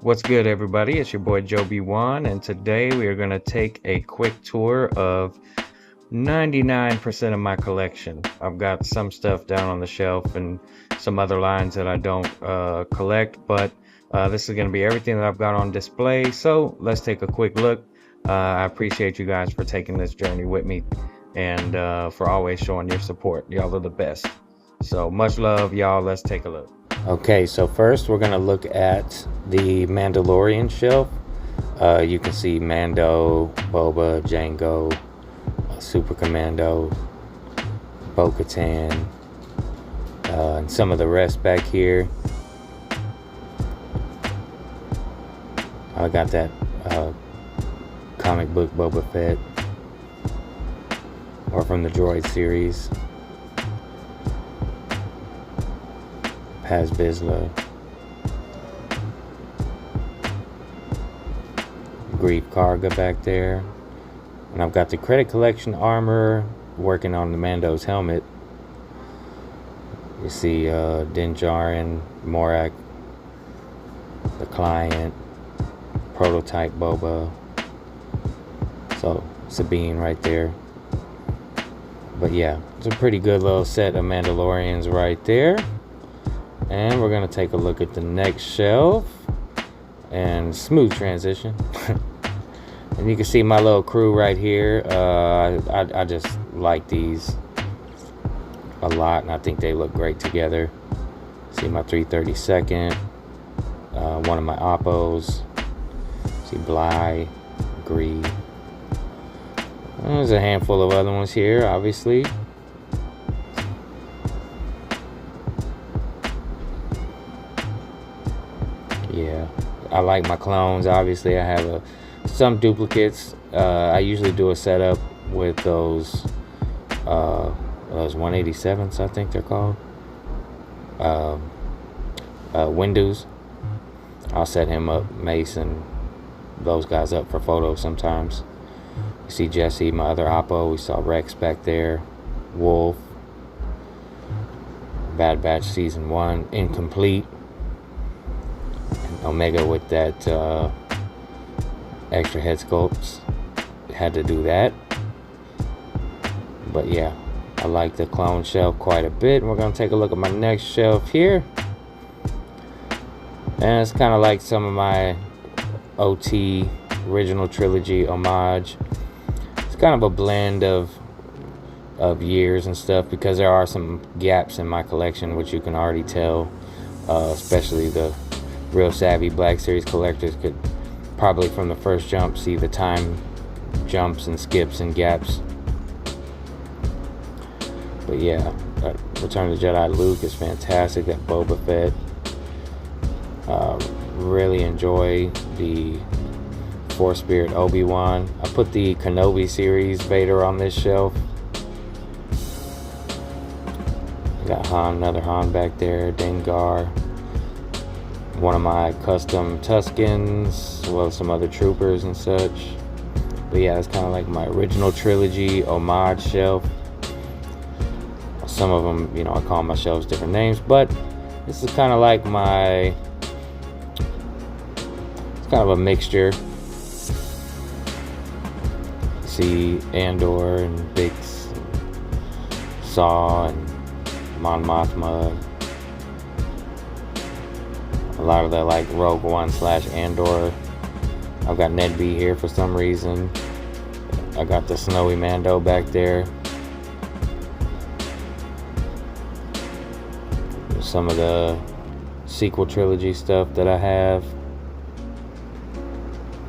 What's good, everybody? It's your boy Joe B1, and today we are going to take a quick tour of 99% of my collection. I've got some stuff down on the shelf and some other lines that I don't collect, but this is going to be everything that I've got on display. So let's take a quick look. I appreciate you guys for taking this journey with me and for always showing your support. Y'all are the best. So much love, y'all. Let's take a look. Okay, so first we're going to look at the Mandalorian shelf. You can see Mando, Boba, Jango, Super Commando, Bo-Katan, and some of the rest back here. I got that comic book Boba Fett, or from the Droid series. Paz Vizsla, Grief Karga back there, and I've got the credit collection armor working on the Mando's helmet. You see Din Djarin, Morak, the client, prototype Boba, so Sabine right there. But yeah, it's a pretty good little set of Mandalorians right there. And we're going to take a look at the next shelf. And smooth transition. And you can see my little crew right here. I just like these a lot. And I think they look great together. See my 332nd. One of my Oppos. See Bly. Gree. There's a handful of other ones here, obviously. Yeah, I like my clones. Obviously, I have some duplicates. I usually do a setup with those 187s, I think they're called. Windows. I'll set him up, Mace, and those guys up for photos sometimes. You see Jesse, my other Oppo. We saw Rex back there. Wolf. Bad Batch Season 1, incomplete. Omega with that extra head sculpts. Had to do that. But yeah, I like the clone shelf quite a bit. And we're going to take a look at my next shelf here. And it's kind of like some of my OT original trilogy homage. It's kind of a blend of years and stuff, because there are some gaps in my collection, which you can already tell, especially the real savvy Black Series collectors could probably from the first jump see the time jumps and skips and gaps. But yeah, Return of the Jedi Luke is fantastic. That Boba Fett. Really enjoy the Force Spirit Obi-Wan. I put the Kenobi series Vader on this shelf. I got Han, another Han back there. Dengar. One of my custom Tuskens, as well as some other troopers and such. But yeah, it's kind of like my original trilogy homage shelf. Some of them, I call my shelves different names, but this is kind of like my, it's kind of a mixture. See Andor and Bix, and Saw and Mon Mothma. A lot of the like Rogue One / Andor. I've got Ned B here for some reason. I got the Snowy Mando back there. Some of the sequel trilogy stuff that I have,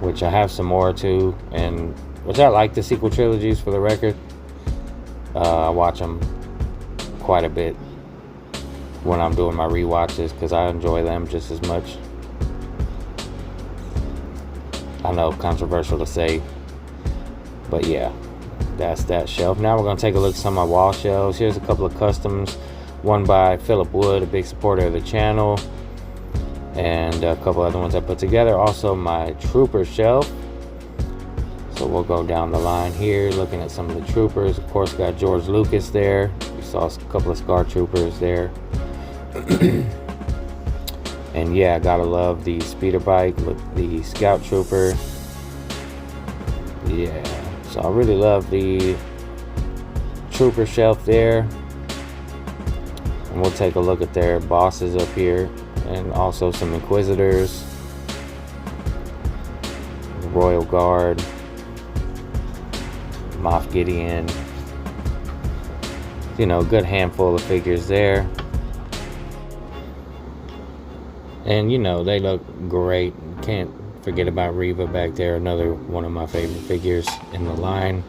which I have some more too, and which I like the sequel trilogies, for the record. I watch them quite a bit when I'm doing my rewatches, because I enjoy them just as much. I know, controversial to say, but yeah, that's that shelf. Now we're going to take a look at some of my wall shelves. Here's a couple of customs, one by Philip Wood, a big supporter of the channel, and a couple other ones I put together. Also my trooper shelf. So we'll go down the line here, looking at some of the troopers. Of course, got George Lucas there. We saw a couple of Scar Troopers there. And yeah, gotta love the speeder bike with the scout trooper. Yeah, so I really love the trooper shelf there. And we'll take a look at their bosses up here, and also some inquisitors, the Royal Guard, Moff Gideon. You know, good handful of figures there. And you know, they look great. Can't forget about Reva back there, another one of my favorite figures in the line.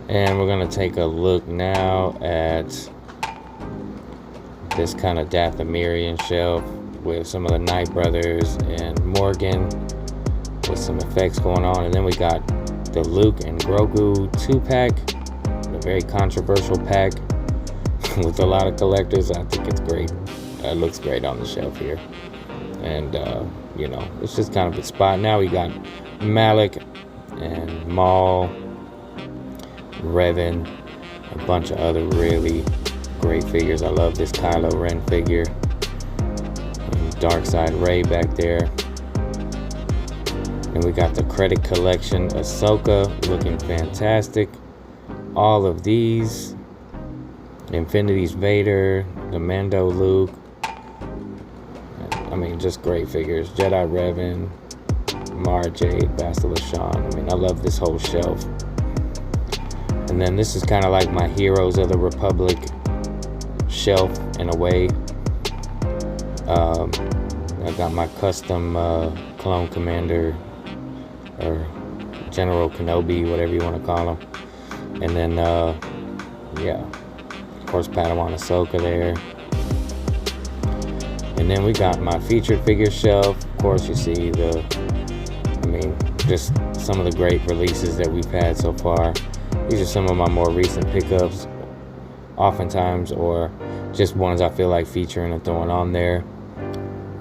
And we're gonna take a look now at this kind of Dathomirian shelf with some of the Knight brothers and Morgan with some effects going on. And then we got the Luke and Grogu 2-pack, a very controversial pack with a lot of collectors. I think it's great. It looks great on the shelf here. And you know, it's just kind of a spot. Now we got Malik and Maul, Revan, a bunch of other really great figures. I love this Kylo Ren figure. And Darkseid Rey back there. And we got the credit collection Ahsoka looking fantastic. All of these. Infinity's Vader, the Mando Luke. I mean, just great figures. Jedi Revan, Mara Jade, Bastila Shan. I mean, I love this whole shelf. And then this is kind of like my Heroes of the Republic shelf in a way. I got my custom clone commander, or General Kenobi, whatever you want to call him. And then, yeah, of course, Padawan Ahsoka there. And then we got my featured figure shelf. Of course, you see just some of the great releases that we've had so far. These are some of my more recent pickups, oftentimes, or just ones I feel like featuring and throwing on there.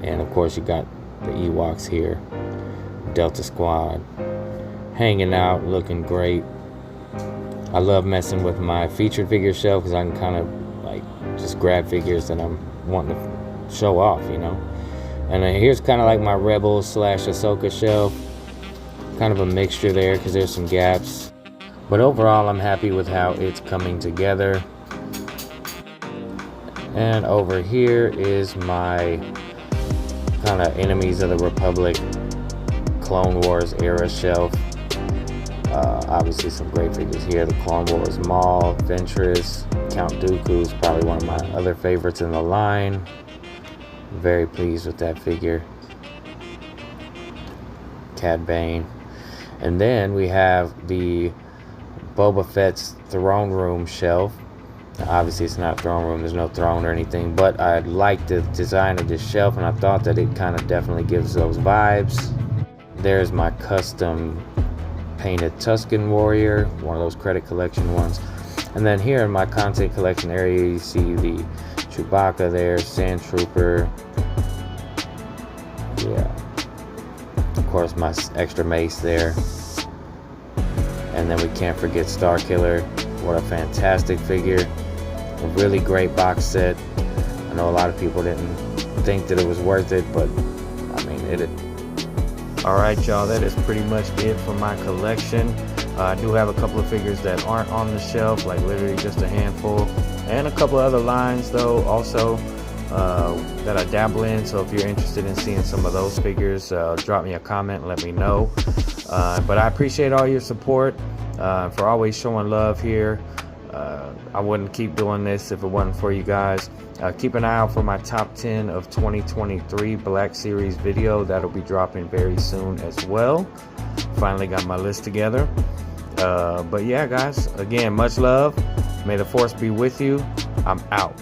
And of course, you got the Ewoks here, Delta Squad, hanging out, looking great. I love messing with my featured figure shelf because I can kind of like just grab figures that I'm wanting to show off, you know. And then here's kind of like my Rebels / Ahsoka shelf. Kind of a mixture there because there's some gaps. But overall, I'm happy with how it's coming together. And over here is my kind of Enemies of the Republic Clone Wars era shelf. Obviously some great figures here. The Clone Wars Maul, Ventress, Count Dooku's probably one of my other favorites in the line. Very pleased with that figure. Cad Bane. And then we have the Boba Fett's throne room shelf. Now, obviously it's not a throne room, there's no throne or anything, but I like the design of this shelf and I thought that it kind of definitely gives those vibes. There's my custom painted Tusken Warrior, one of those credit collection ones. And then here in my content collection area, you see the Chewbacca there, Sand Trooper. Yeah. Of course, my extra mace there. And then we can't forget Starkiller. What a fantastic figure. A really great box set. I know a lot of people didn't think that it was worth it, but I mean, it. Alright, y'all, that is pretty much it for my collection. I do have a couple of figures that aren't on the shelf, like literally just a handful. And a couple of other lines, though, also that I dabble in. So if you're interested in seeing some of those figures, drop me a comment and let me know. But I appreciate all your support, for always showing love here. I wouldn't keep doing this if it wasn't for you guys. Keep an eye out for my top 10 of 2023 Black Series video. That'll be dropping very soon as well. Finally got my list together. But yeah, guys, again, much love. May the Force be with you. I'm out.